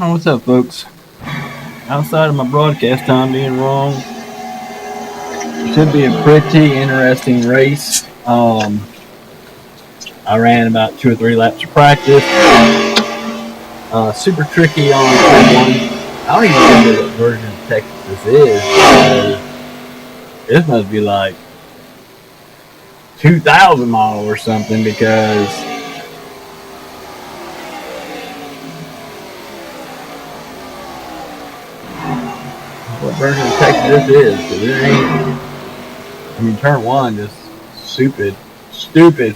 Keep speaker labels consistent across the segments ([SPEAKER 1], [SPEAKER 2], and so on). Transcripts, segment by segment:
[SPEAKER 1] Oh, what's up, folks? Outside of my broadcast time being wrong, should be a pretty interesting race. I ran about 2 or 3 laps of practice. Super tricky on turn one. I don't even know what version of Texas this is. This must be like 2,000 mile or something, because what version of Texas this is, because it ain't. I mean, turn one just stupid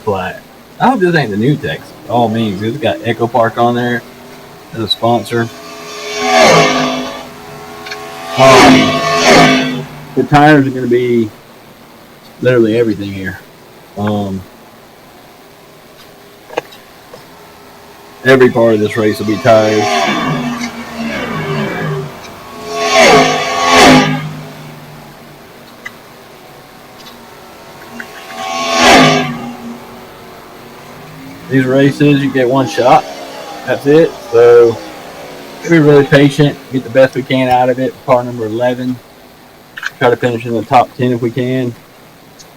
[SPEAKER 1] flat. I hope this ain't the new Texas. All means, it's got Echo Park on there as a sponsor. The tires are going to be literally everything here. Every part of this race will be tires. These races, you get one shot. That's it. So be really patient, get the best we can out of it. Car number 11. Try to finish in the top 10 if we can.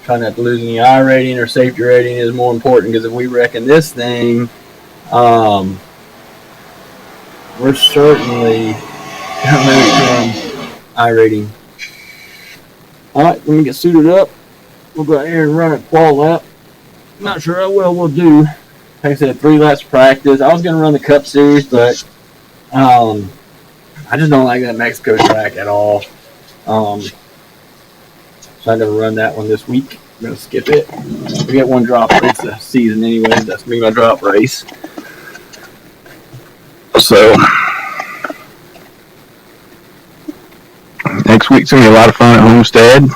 [SPEAKER 1] Try not to lose any I rating or safety rating is more important, because if we wreck this thing, we're certainly going to lose some I rating. Alright, let me get suited up. We'll go out here and run a qual lap. Not sure how well we'll do. Like I said, 3 laps of practice. I was going to run the Cup Series, but I just don't like that Mexico track at all. So I never run that one this week. I'm going to skip it. We get one drop race this season anyway. That's going to be my drop race. So next week's going to be a lot of fun at Homestead.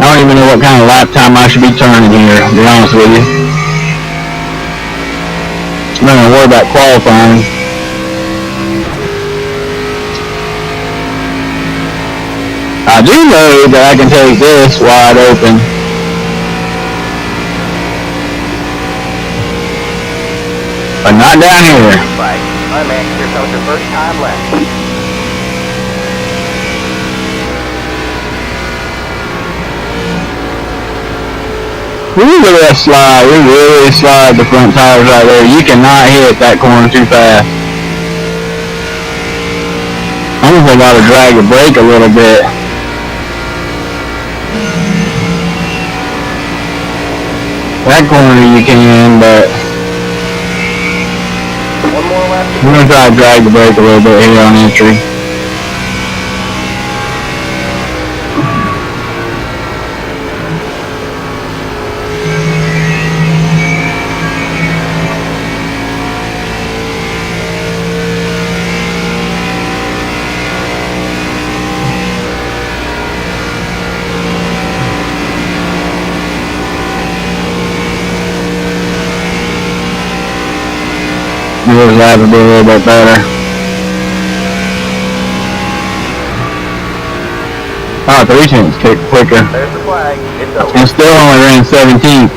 [SPEAKER 1] I don't even know what kind of lap time I should be turning here, to be honest with you. I'm not going to worry about qualifying. I do know that I can take this wide open. But not down here.
[SPEAKER 2] Right. All right, man. Here comes your first time left.
[SPEAKER 1] We look at that slide. We really slide the front tires right there. You cannot hit that corner too fast. I think I got to drag the brake a little bit. That corner you can, but
[SPEAKER 2] one more left.
[SPEAKER 1] I'm going to try to drag the brake a little bit here on entry. Yours lap will be a little bit better. Oh, 3 tenths quicker.
[SPEAKER 2] There's the flag. It's over.
[SPEAKER 1] And still only ran 17th.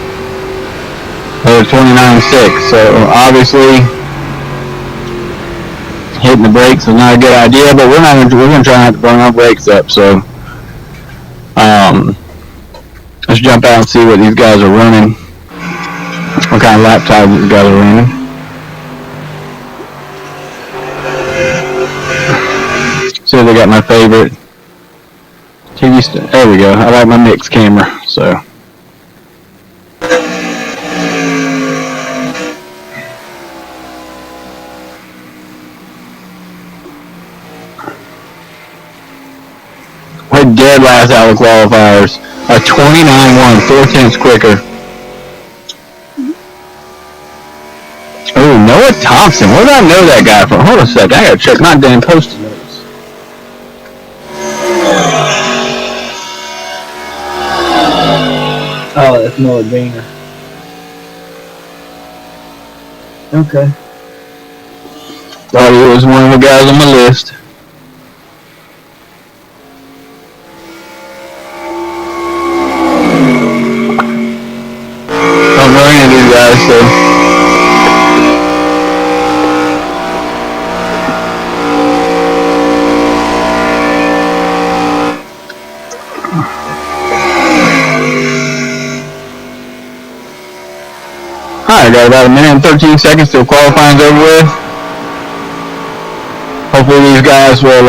[SPEAKER 1] It was 29.6. So obviously hitting the brakes is not a good idea, but we're gonna try not to burn our brakes up. So let's jump out and see what these guys are running. What kind of lap times these guys are running. See if they got my favorite TV there we go. I like my mixed camera, so. We're dead last out of qualifiers. A 29.1, 4 tenths quicker. Oh, Noah Thompson. Where did I know that guy from? Hold on a second. I gotta check my damn post-it notes. Oh, that's Noah Gainer. Okay.
[SPEAKER 3] Thought he was one of the guys on my list. Don't know any of these guys, so. Alright, got about a minute and 13 seconds till qualifying's over with. Hopefully these guys will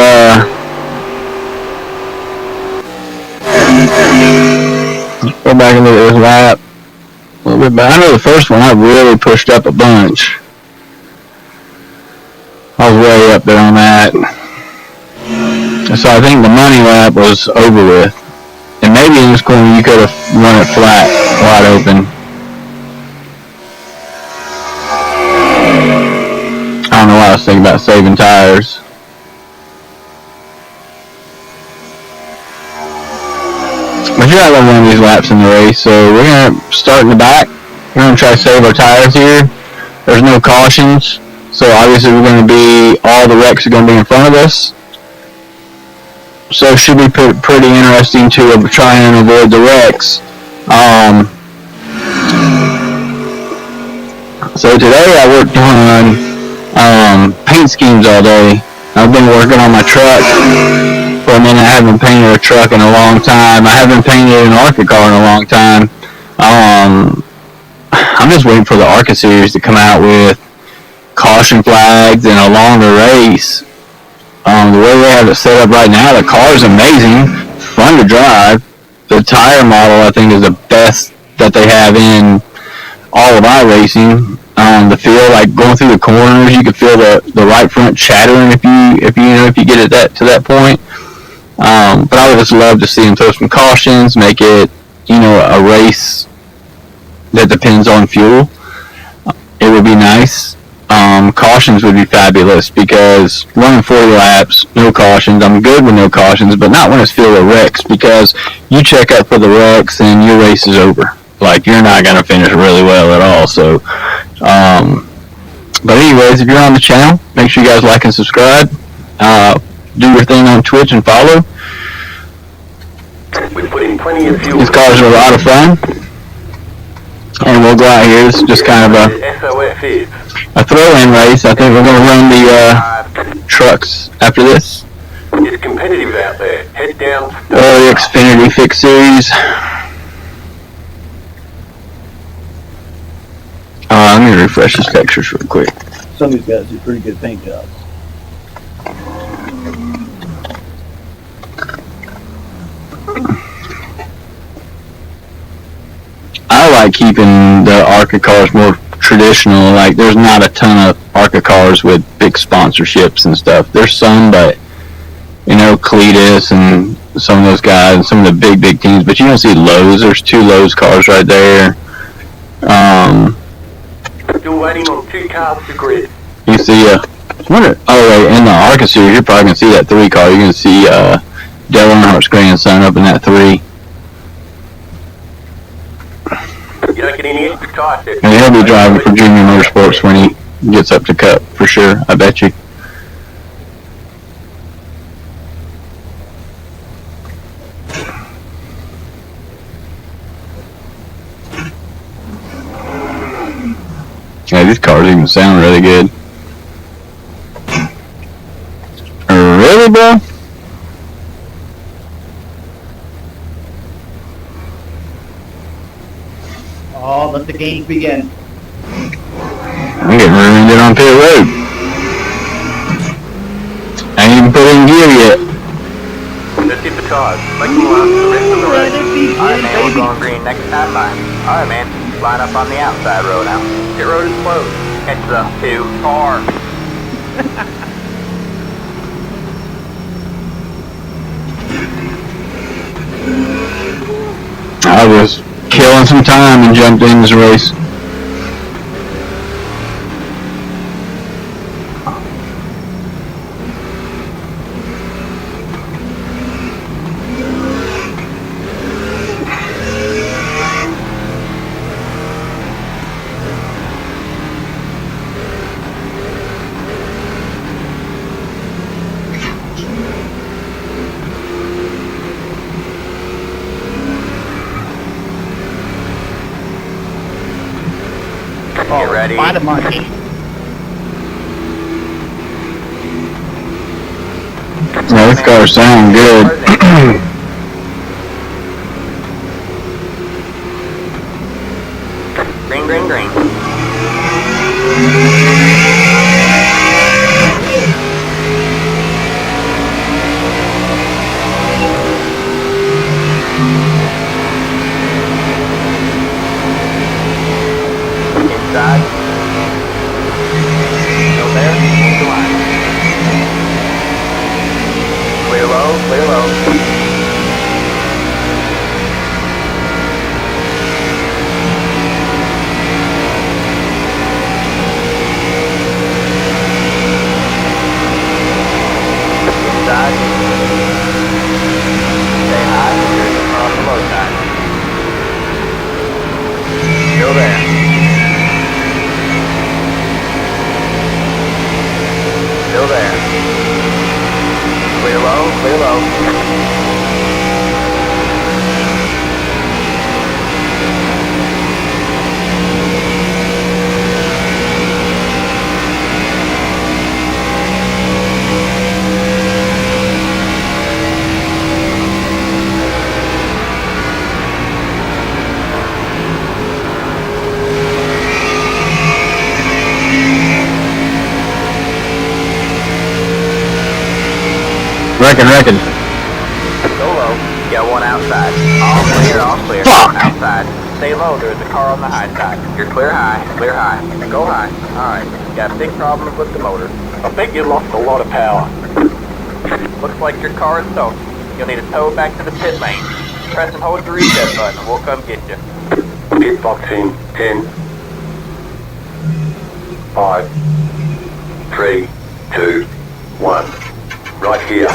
[SPEAKER 3] go back and look at this lap a little bit back. I know the first one I really pushed up a bunch. I was way up there on that. So I think the money lap was over with. And maybe in this corner you could have run it flat, wide open. I don't know why I was thinking about saving tires. But you're not going to run these laps in the race, so we're going to start in the back. We're going to try to save our tires here. There's no cautions, so obviously we're going to be, all the wrecks are going to be in front of us. So it should be pretty interesting to try and avoid the wrecks. So today I worked on paint schemes all day. I've been working on my truck for a minute. I haven't painted a truck in a long time. I haven't painted an ARCA car in a long time. I'm just waiting for the ARCA series to come out with caution flags and a longer race. The way they have it set up right now, the car is amazing, fun to drive. The tire model, I think, is the best that they have in all of iRacing. The feel, like going through the corners, you can feel the right front chattering if you get it to that point. But I would just love to see them throw some cautions, make it a race that depends on fuel. It would be nice. Cautions would be fabulous, because running 40 laps, no cautions, I'm good with no cautions, but not when it's filled with wrecks, because you check up for the wrecks and your race is over. Like, you're not going to finish really well at all. So, but anyways, if you're on the channel, make sure you guys like and subscribe. Do your thing on Twitch and follow.
[SPEAKER 2] We put in plenty of fuel.
[SPEAKER 3] These cars are a lot of fun. And we'll go out here. It's just kind of a throw-in race. I think we're going to run the trucks after this.
[SPEAKER 2] It's competitive out there. Head down.
[SPEAKER 3] The Xfinity Fix Series. Let me refresh the textures real quick.
[SPEAKER 1] Some of these guys do pretty good paint jobs.
[SPEAKER 3] I like keeping the ARCA cars more traditional. Like, there's not a ton of ARCA cars with big sponsorships and stuff. There's some, but Cletus and some of those guys and some of the big teams, but you don't see Lowe's. There's 2 Lowe's cars right there.
[SPEAKER 2] Still waiting on 2 cars to grid.
[SPEAKER 3] You see, in the ARCA series, you're probably going to see that 3 car. You're going to see Dale Earnhardt's grandson up in that 3.
[SPEAKER 2] You don't get any extra cost there.
[SPEAKER 3] And he'll be driving for Junior Motorsports when he gets up to Cup, for sure, I bet you. Yeah, these cars even sound really good. Really, bro?
[SPEAKER 4] Oh, let the games begin.
[SPEAKER 3] I'm getting ruined on pit road. I ain't even put in gear yet.
[SPEAKER 2] Let's get the cars. Make them line the rest of the race. Alright, man, we're going green next time by. Alright, man, line up on the outside road now. Pit road is closed. It's the 2 cars.
[SPEAKER 3] I was killing some time and jumped in this race.
[SPEAKER 2] Get ready.
[SPEAKER 4] Find a monkey.
[SPEAKER 3] Yeah, this car sounds good.
[SPEAKER 2] Green, green, green. Inside. Still there. Hold the line. Clear low, clear low. Inside. Stay high, there's a car on the low side. Still there. Still there. Clear low, clear low.
[SPEAKER 3] Reckon.
[SPEAKER 2] Go low. Got one outside. All clear, all clear.
[SPEAKER 3] Fuck.
[SPEAKER 2] Outside. Stay low, there's a car on the high side. You're clear high, clear high. Go high. Alright. Got big problems with the motor. I think you lost a lot of power. Looks like your car is soaked. You'll need a tow back to the pit lane. Press and hold the reset button and we'll come get you.
[SPEAKER 5] Pit box in 10, 5, 3, 2, 1. Right here.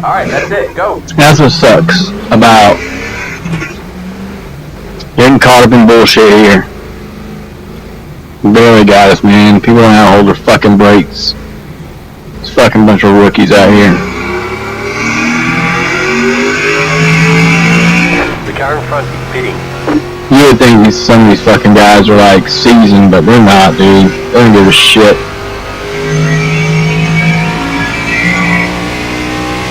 [SPEAKER 2] Alright, that's it. Go.
[SPEAKER 3] That's what sucks about getting caught up in bullshit here. Barely got us, man. People don't know how to hold their fucking brakes. It's a fucking bunch of rookies out here.
[SPEAKER 5] The car in front is pitting.
[SPEAKER 3] You would think some of these fucking guys are like seasoned, but they're not, dude. They don't give a shit.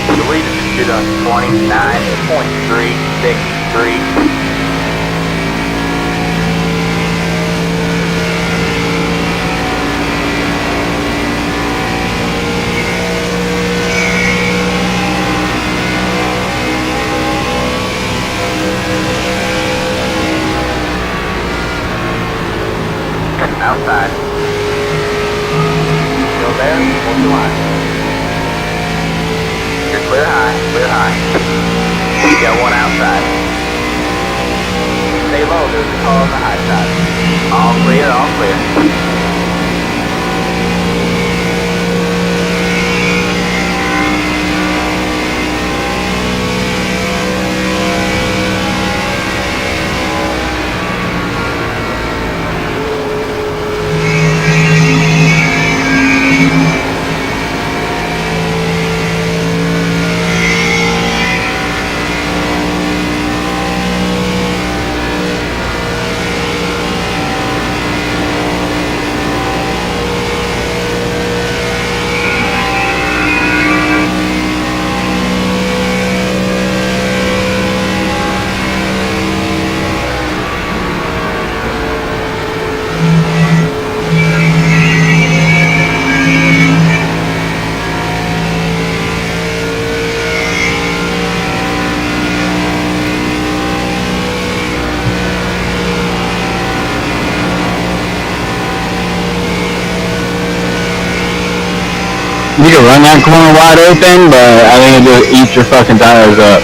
[SPEAKER 2] The lead is on 29.363. Outside. Still there? Hold the line. You're clear high, clear high. You got one outside. Stay low, there's a car on the high side. All clear, all clear.
[SPEAKER 3] run that corner wide open, but I think it just eats your fucking tires up.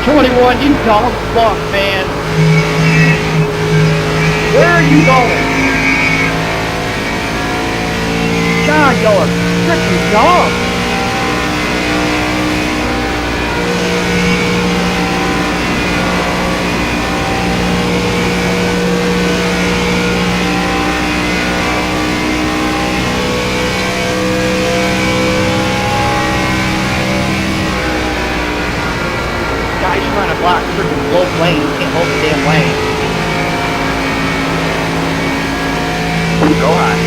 [SPEAKER 4] 21, you dog fuck, man. Where are you going? God, y'all are freaking dogs. Guys trying to block freaking both lanes, can't hold the damn lane.
[SPEAKER 2] Go high.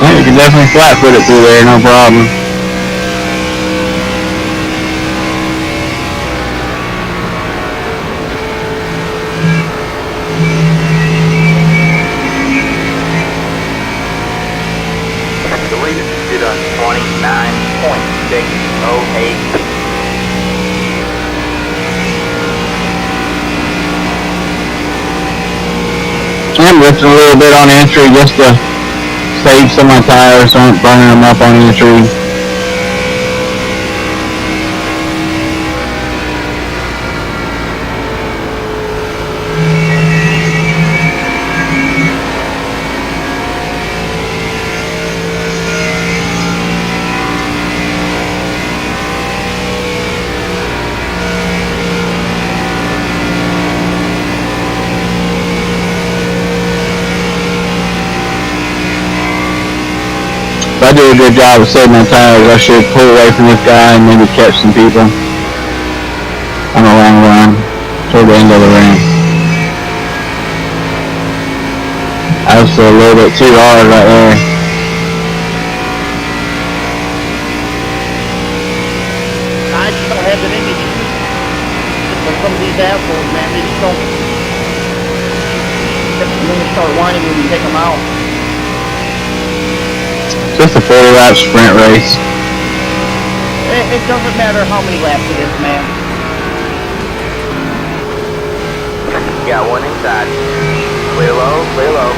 [SPEAKER 3] Yeah, you can definitely flat foot it through there, no problem.
[SPEAKER 2] The leader did a 29.608.
[SPEAKER 3] I'm lifting a little bit on entry just to save some of my tires so I aren't burning them up on entry. If I do a good job of saving my tires, I should pull away from this guy and maybe catch some people on a long run toward the end of the ramp. I was a little bit too hard right there.
[SPEAKER 4] I just don't have it in me. But some of these assholes, man, they just don't. And then they start whining when you take them out.
[SPEAKER 3] Just a 40-lap sprint race.
[SPEAKER 4] It doesn't matter how many laps it is, man.
[SPEAKER 2] Got one inside. Clear low, clear low.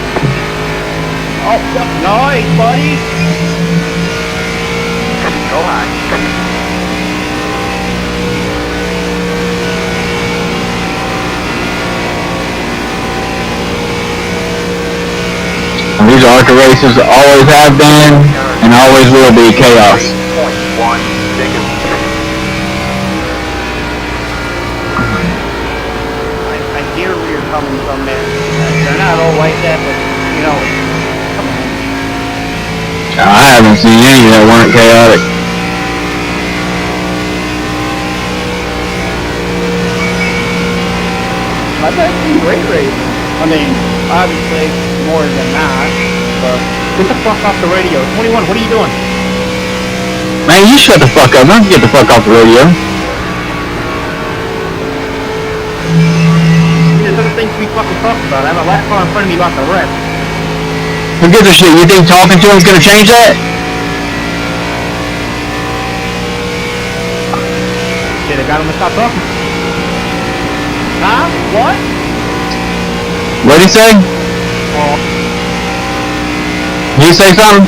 [SPEAKER 4] Oh, nice, buddy.
[SPEAKER 2] Go high.
[SPEAKER 3] And these ARCA races always have been and always will be chaos.
[SPEAKER 2] 3.1 seconds.
[SPEAKER 4] I hear where you're coming from, man. They're not all like that, but, you know, come on.
[SPEAKER 3] I haven't seen any that weren't chaotic.
[SPEAKER 4] I've actually great racing. I mean, obviously, more than not, but get the fuck off the radio. 21, what are you doing?
[SPEAKER 3] Man, you shut the fuck up. Don't get the fuck off the radio.
[SPEAKER 4] There's other things we fucking talk about. I have a lap car in front of me about to wreck.
[SPEAKER 3] Who gives a shit? You think talking to him's gonna change that?
[SPEAKER 4] Shit, I got him to stop talking. Huh? What?
[SPEAKER 3] What'd he say?
[SPEAKER 4] Oh,
[SPEAKER 3] Did he say something?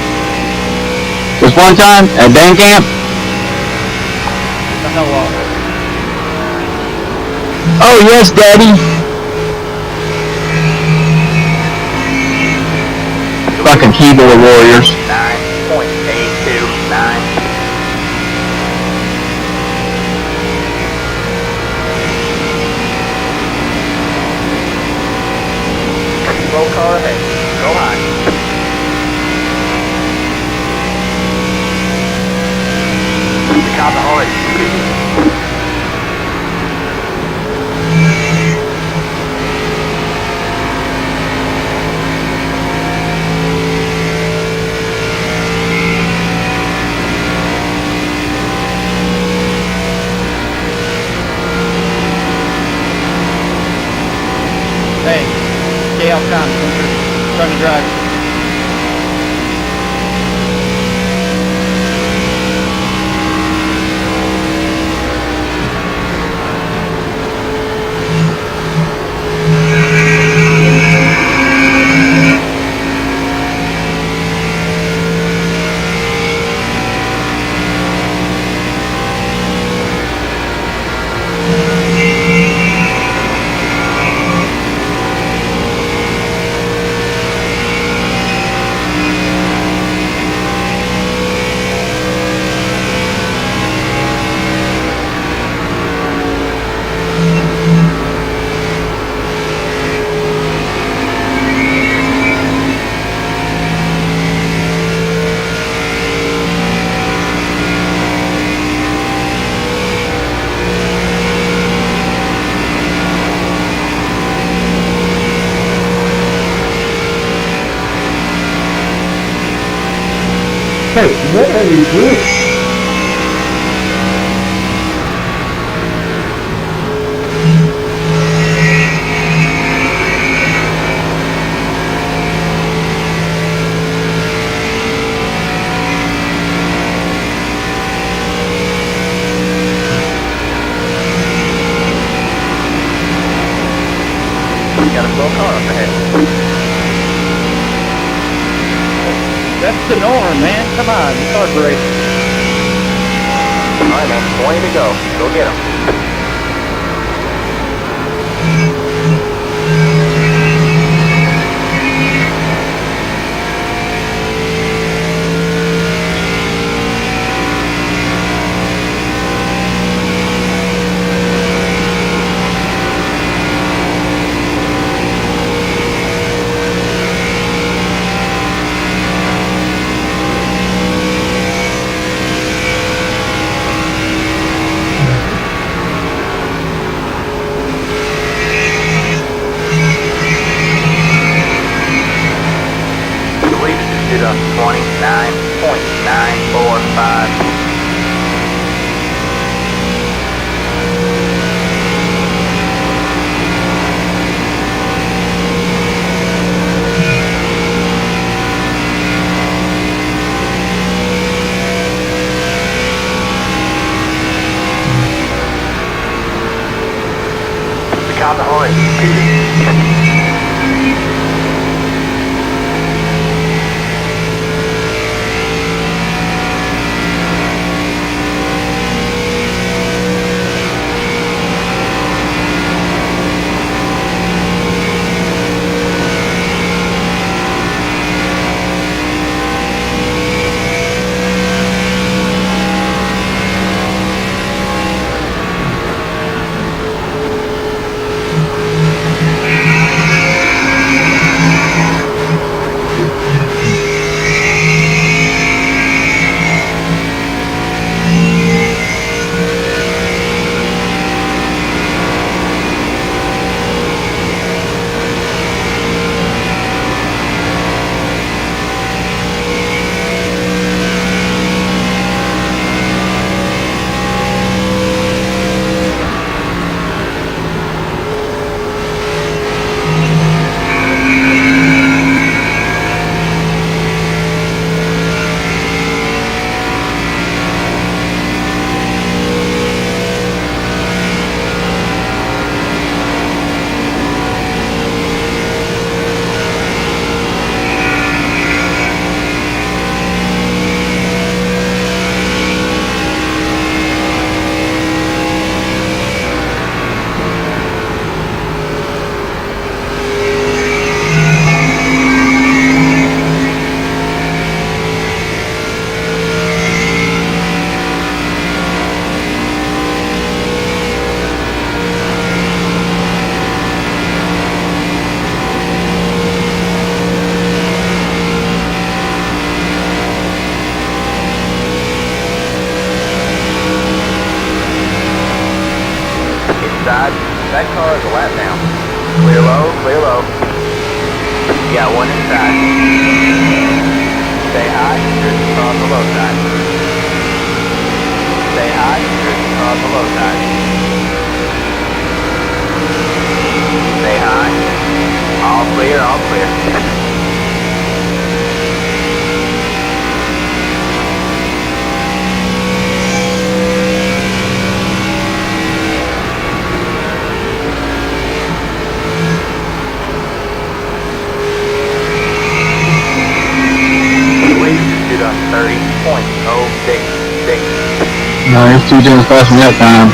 [SPEAKER 3] This one time at band camp?
[SPEAKER 4] what the hell off.
[SPEAKER 3] Oh yes, daddy. Fucking keyboard warriors.
[SPEAKER 2] 9.829. Roll car ahead. Go high. The cop behind.
[SPEAKER 1] Hey, very good.
[SPEAKER 2] Got a slow car up ahead.
[SPEAKER 4] That's the norm, man. Come on, the car's racing.
[SPEAKER 2] Alright, man. 20 to go. Go get him. Did a 29.945. The car behind you, Peter. Inside, that car is a lap down. Clear low, clear low. You got one inside. Stay high, you're on the low side. Stay high, you're on the low side. Stay high. All clear, all clear. Did a 30.066.
[SPEAKER 3] No, it's 2 times faster than that time.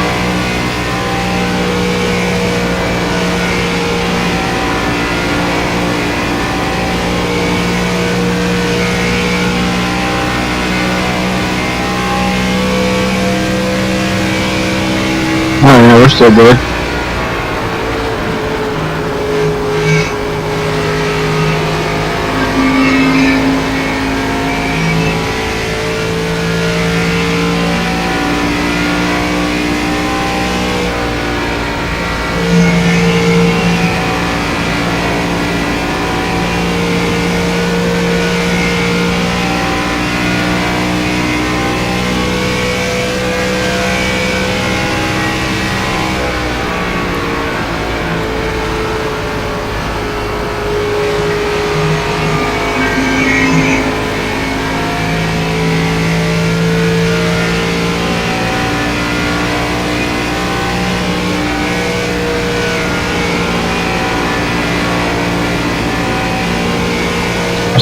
[SPEAKER 3] Oh yeah, we're still good.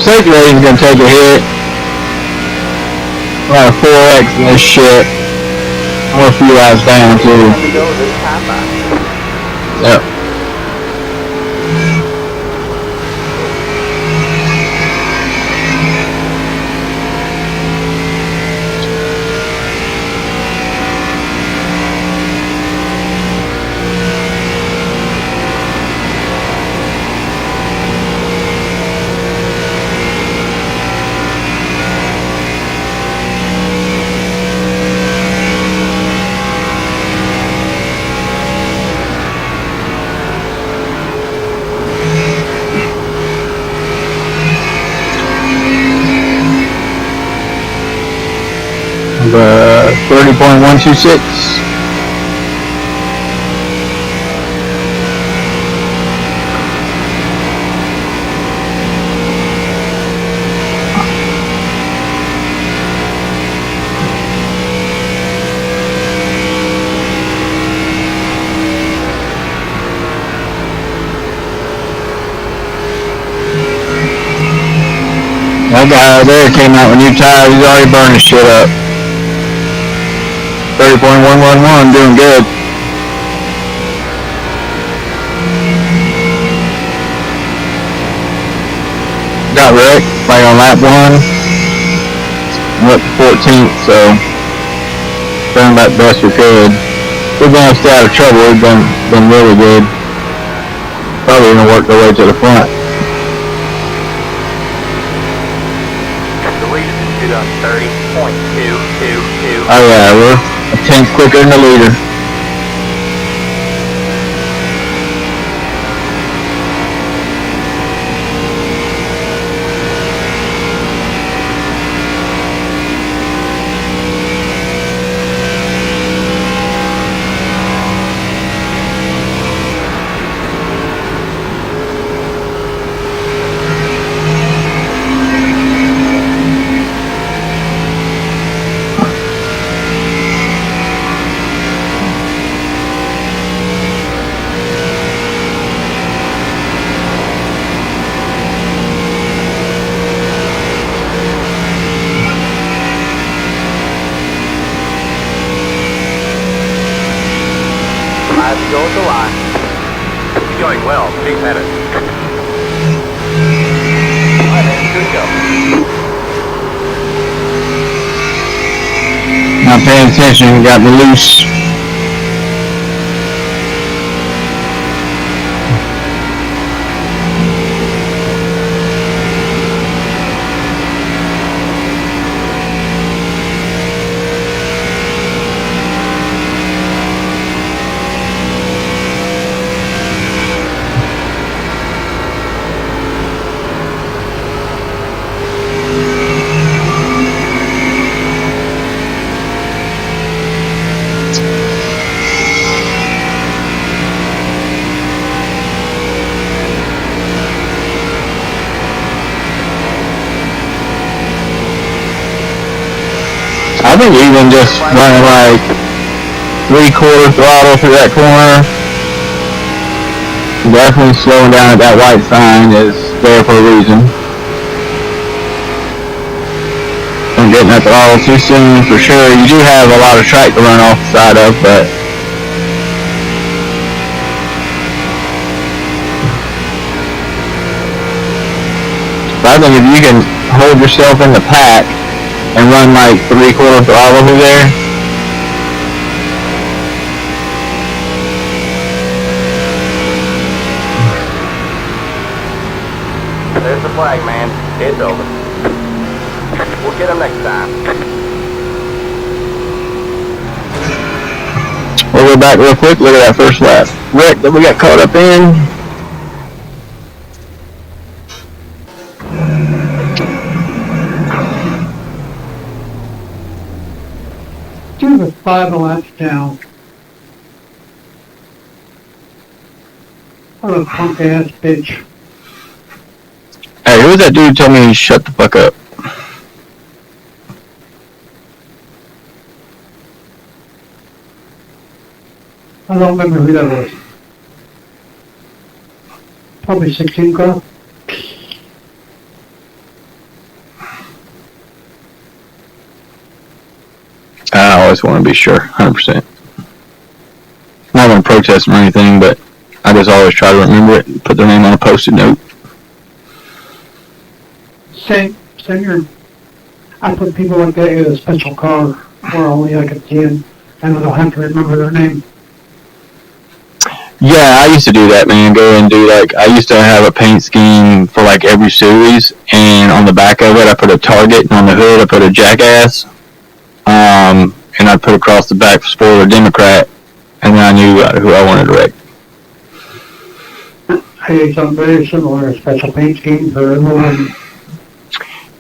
[SPEAKER 3] safety rating's gonna take a hit. We're at 4X in this shit. We're a few laps down too. Yep. The 30.126. That guy over there came out with new tires. He's already burning shit up. 30.111, doing good. Got wrecked, like on lap 1. We're up to 14th, so done about the best we could. We're going to stay out of trouble. We've been really good. Probably going to work our way to the front.
[SPEAKER 2] The lead is on 30.222.
[SPEAKER 3] Oh yeah, we're a tenth quicker than the leader.
[SPEAKER 2] Go with the line. It's going well. Stay at it. Alright, man. Good go.
[SPEAKER 3] Not paying attention, got me loose. I think even just running like 3/4 throttle through that corner, definitely slowing down at that white sign is there for a reason. Don't getting that throttle too soon for sure. You do have a lot of track to run off the side of, but I think if you can hold yourself in the pack and run like 3/4 throttle over there,
[SPEAKER 2] There's the flag, man. It's over. We'll get him next time.
[SPEAKER 3] we'll go back real quick, look at that first lap wreck that we got caught up in.
[SPEAKER 4] Two was 5 laps down. What a punk ass bitch.
[SPEAKER 3] Hey, who was that dude who told me to shut the fuck up?
[SPEAKER 4] I don't remember who that was. Probably 16 girl.
[SPEAKER 3] I always want to be sure, 100%. I'm not going to protest them or anything, but I just always try to remember it and put their name on a post-it note.
[SPEAKER 6] Same here. I put people like that in a special car where only I could 10, and I don't have to remember their name.
[SPEAKER 3] Yeah, I used to do that, man. Go and do I used to have a paint scheme for every series, and on the back of it I put a target, and on the hood I put a jackass, and I put across the back spoiler Democrat, and then I knew who I wanted to wreck.
[SPEAKER 6] I did something very similar, a special paint scheme for everyone.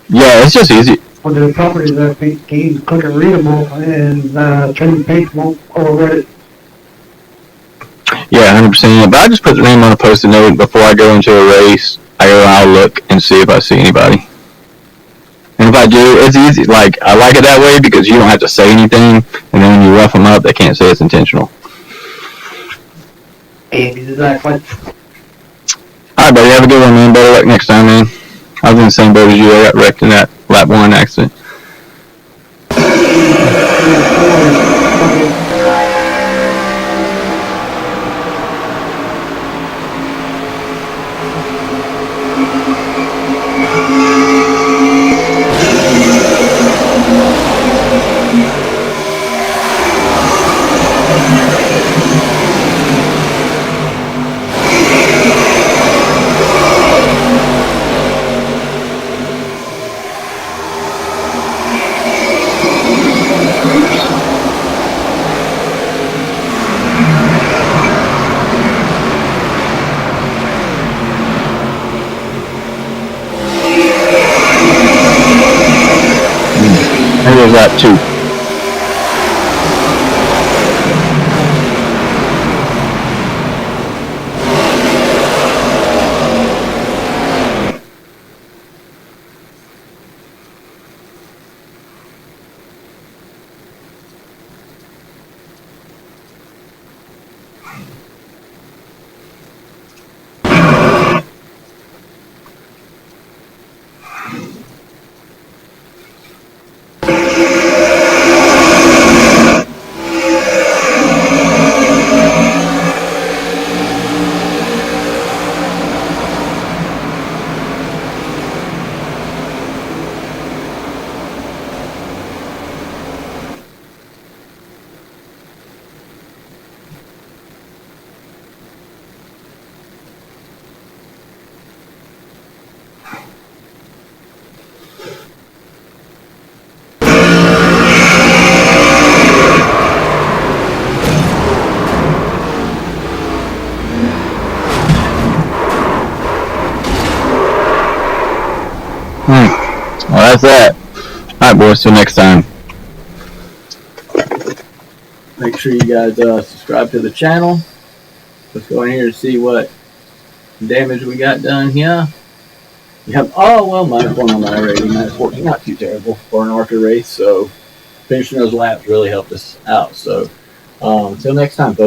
[SPEAKER 3] Yeah, it's just easy.
[SPEAKER 6] On the property of that paint scheme, click and readable, and change paint won't override it.
[SPEAKER 3] Yeah, 100%. But I just put the name on a post-it note before I go into a race. I'll look and see if I see anybody. And if I do, it's easy. I like it that way because you don't have to say anything, and then when you rough them up, they can't say it's intentional.
[SPEAKER 6] Exactly.
[SPEAKER 3] All right, buddy. Have a good one, man. Better luck next time, man. I was in the same boat as you. I got wrecked in that lap 1 accident. Maybe it was lap 2. Well, that's that. Alright, boys, till next time.
[SPEAKER 1] Make sure you guys subscribe to the channel. Let's go in here and see what damage we got done here. Yep. Oh, well, -1 on my rating, -14. Not too terrible for an ARCA race. So finishing those laps really helped us out. So until next time, folks.